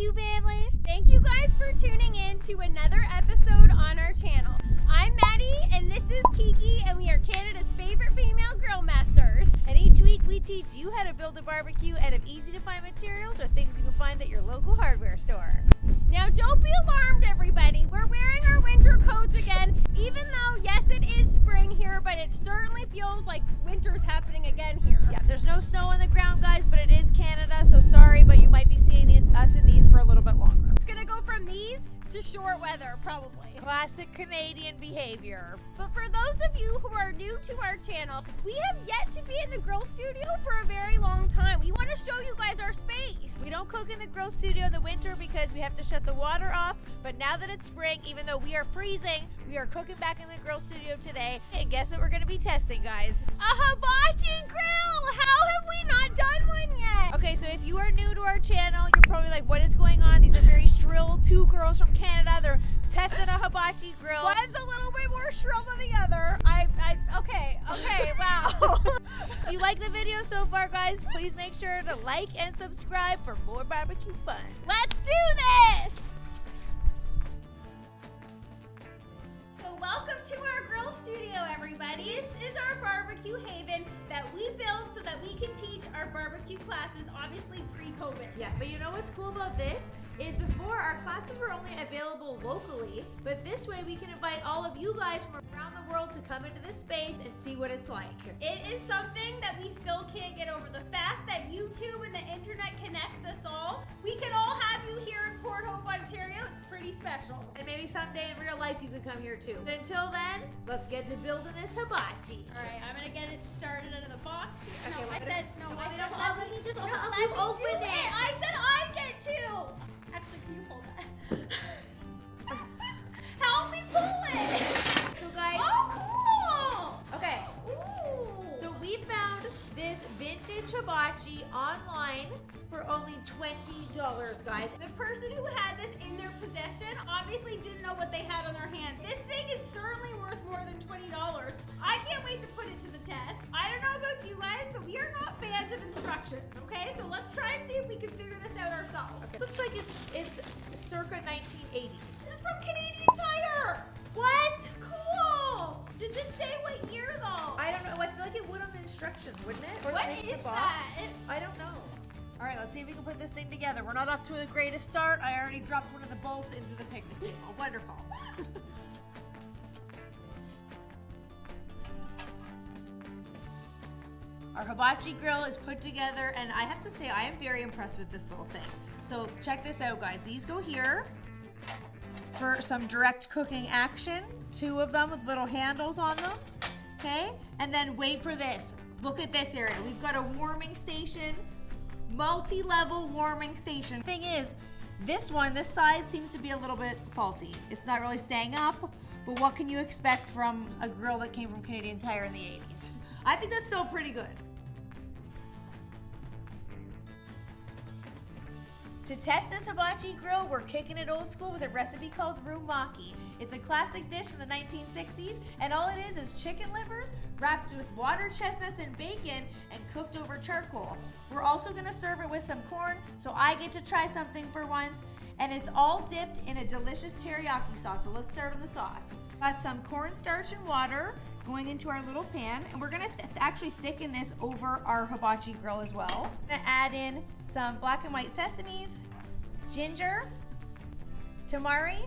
barbecue family. Thank you guys for tuning in to another episode on our channel. I'm Maddie and this is Kiki, and we are Canada's favorite female grill masters. And each week we teach you how to build a barbecue out of easy to find materials or things you can find at your local hardware store. Now don't be alarmed everybody, we're wearing our winter coats again, even though yes it is spring here, but it certainly feels like winter's happening again here. Yeah, there's no snow on the ground guys, but it is Canada, so sorry, but you might be seeing us in these for a little bit longer. It's gonna go from these to short weather, probably. Classic Canadian behavior. But for those of you who are new to our channel, we have yet to be in the grill studio for a very long time. We want to show you guys our space. We don't cook in the grill studio in the winter because we have to shut the water off, but now that it's spring, even though we are freezing, we are cooking back in the grill studio today. And guess what we're going to be testing, guys? A hibachi grill! How have we not done one yet? Okay, so if you are new to our channel, you're probably like, what is going on? These are very shrill two girls from Canada. They're testing a hibachi grill. One's a little bit more shrill than the other. Okay, wow. If you like the video so far, guys, please make sure to like and subscribe for more barbecue fun. Let's do this! So welcome to our grill studio, everybody. This is our barbecue haven that we built so that we can teach our barbecue classes, obviously pre-COVID. Yeah, but you know what's cool about this? Is before our classes were only available locally, but this way we can invite all of you guys from around the world to come into this space and see what it's like. It is something that we still can't get over. The fact that YouTube and the internet connects us all. We can all have you here in Port Hope, Ontario. It's pretty special. And maybe someday in real life you could come here too. But until then, let's get to building this hibachi. All right, I'm gonna get it started out of the box. Okay, I said let me just open open it. I said I get to. Actually, can you hold that? Help me pull it. So guys. Oh, cool. Okay. Ooh. So we found this vintage hibachi online for only $20, guys. The person who had this in their possession obviously didn't know what they had on their hand. This thing is certainly worth more than $20. I can't wait to put it to the test. I don't know about you guys, but we are not fans of instructions, okay? So let's try and see if we can figure this out ourselves. Okay. Looks like it's circa 1980. This is from Canadian Tire. What? Cool. Does it say what year though? I don't know. I feel like it would on the instructions, wouldn't it? Or What the is box? that? I don't know. All right, let's see if we can put this thing together. We're not off to the greatest start. I already dropped one of the bolts into the picnic table. Wonderful. Our hibachi grill is put together, and I have to say I am very impressed with this little thing. So check this out, guys. These go here for some direct cooking action. 2 of them with little handles on them, okay? And then wait for this. Look at this area. We've got a warming station, multi-level warming station. Thing is, this side seems to be a little bit faulty. It's not really staying up, but what can you expect from a grill that came from Canadian Tire in the 80s? I think that's still pretty good. To test this hibachi grill, we're kicking it old school with a recipe called Rumaki. It's a classic dish from the 1960s, and all it is chicken livers wrapped with water chestnuts and bacon and cooked over charcoal. We're also gonna serve it with some corn, so I get to try something for once, and it's all dipped in a delicious teriyaki sauce. So let's start on the sauce. Got some cornstarch and water going into our little pan, and we're gonna actually thicken this over our hibachi grill as well. We're gonna add in some black and white sesames, ginger, tamari,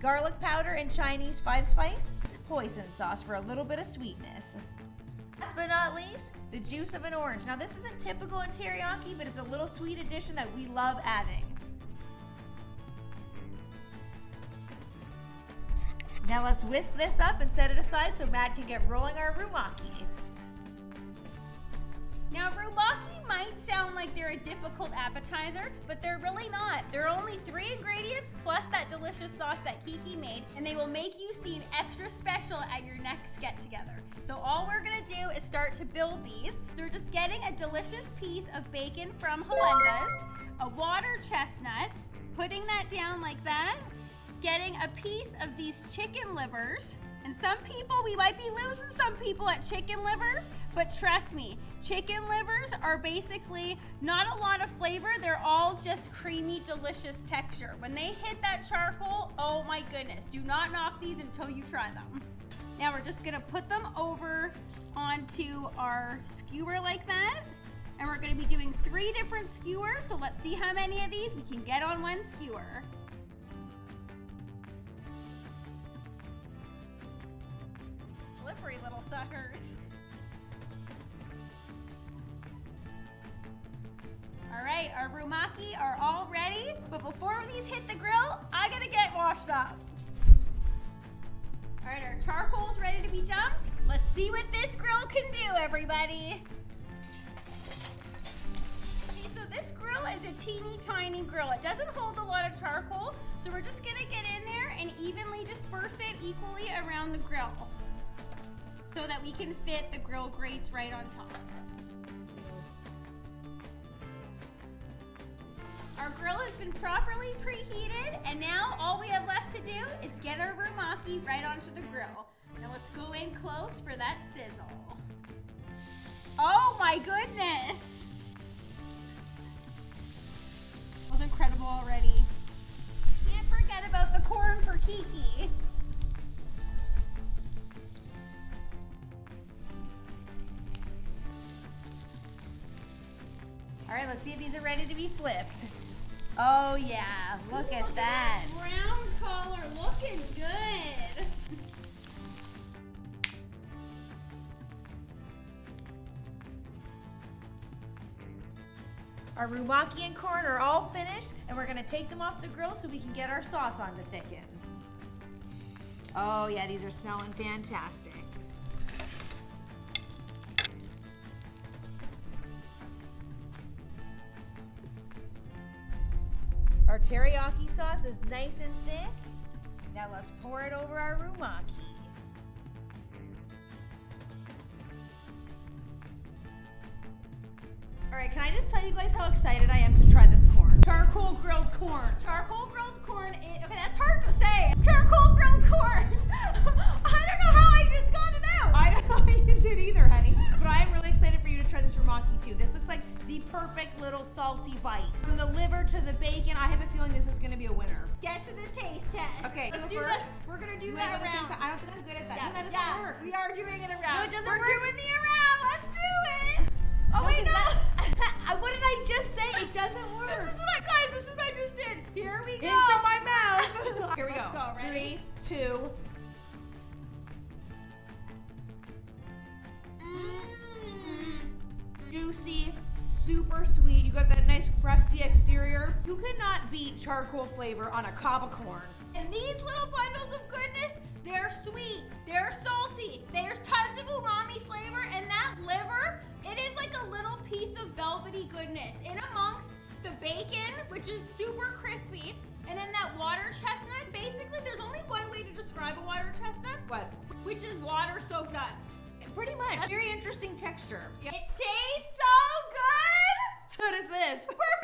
garlic powder, and Chinese 5-spice hoisin sauce for a little bit of sweetness. Last but not least, the juice of an orange. Now this isn't typical in teriyaki, but it's a little sweet addition that we love adding. Now let's whisk this up and set it aside so Matt can get rolling our rumaki. Now, rumaki might sound like they're a difficult appetizer, but they're really not. There are only 3 ingredients plus that delicious sauce that Kiki made, and they will make you seem extra special at your next get-together. So all we're gonna do is start to build these. So we're just getting a delicious piece of bacon from Helenda's, a water chestnut, putting that down like that, getting a piece of these chicken livers, And some people, we might be losing some people at chicken livers, but trust me, chicken livers are basically not a lot of flavor. They're all just creamy, delicious texture. When they hit that charcoal, oh my goodness, do not knock these until you try them. Now we're just gonna put them over onto our skewer like that. And we're gonna be doing 3 different skewers, so let's see how many of these we can get on one skewer. Slippery little suckers. All right, our rumaki are all ready, but before these hit the grill, I gotta get washed up. All right, our charcoal's ready to be dumped. Let's see what this grill can do, everybody. Okay, so this grill is a teeny tiny grill. It doesn't hold a lot of charcoal, so we're just gonna get in there and evenly disperse it equally around the grill so that we can fit the grill grates right on top. Our grill has been properly preheated, and now all we have left to do is get our rumaki right onto the grill. Now let's go in close for that sizzle. Oh my goodness! That was incredible already. Can't forget about the corn for Kiki. All right, let's see if these are ready to be flipped. Oh yeah, look at that. Brown color, looking good. Our rumaki and corn are all finished, and we're gonna take them off the grill so we can get our sauce on to thicken. Oh yeah, these are smelling fantastic. Our teriyaki sauce is nice and thick. Now let's pour it over our rumaki. All right, can I just tell you guys how excited I am to try this corn? Charcoal grilled corn. Charcoal grilled corn, okay, that's hard to say. Charcoal grilled corn. I don't know how I just got it out. I don't know how you did either, honey. But I am really excited for you to try this rumaki too. This looks like the perfect little salty bite. From the liver to the bacon, I have a feeling this is gonna be a winner. Get to the taste test. Okay, let's go do first. this. We're gonna do You that wanna go at the same around. time? I don't think I'm good at that. No, that doesn't work. We are doing it around. No, it doesn't We're work. doing the around. Let's do it. Oh wait, no. What did I just say? It doesn't work. This is what, guys, this is what I just did. Here we go. Into my mouth. Here we Let's go. Ready? 3, 2. Juicy, super sweet. You got that nice crusty exterior. You cannot beat charcoal flavor on a cob of corn. And these little bundles of goodness, they're sweet, they're salty, there's tons of umami flavor, and that liver, it is like a little piece of velvety goodness in amongst the bacon, which is super crispy, and then that water chestnut. Basically, there's only one way to describe a water chestnut. What? Which is water-soaked nuts. Pretty much. Very interesting texture. It tastes so good! So does this. We're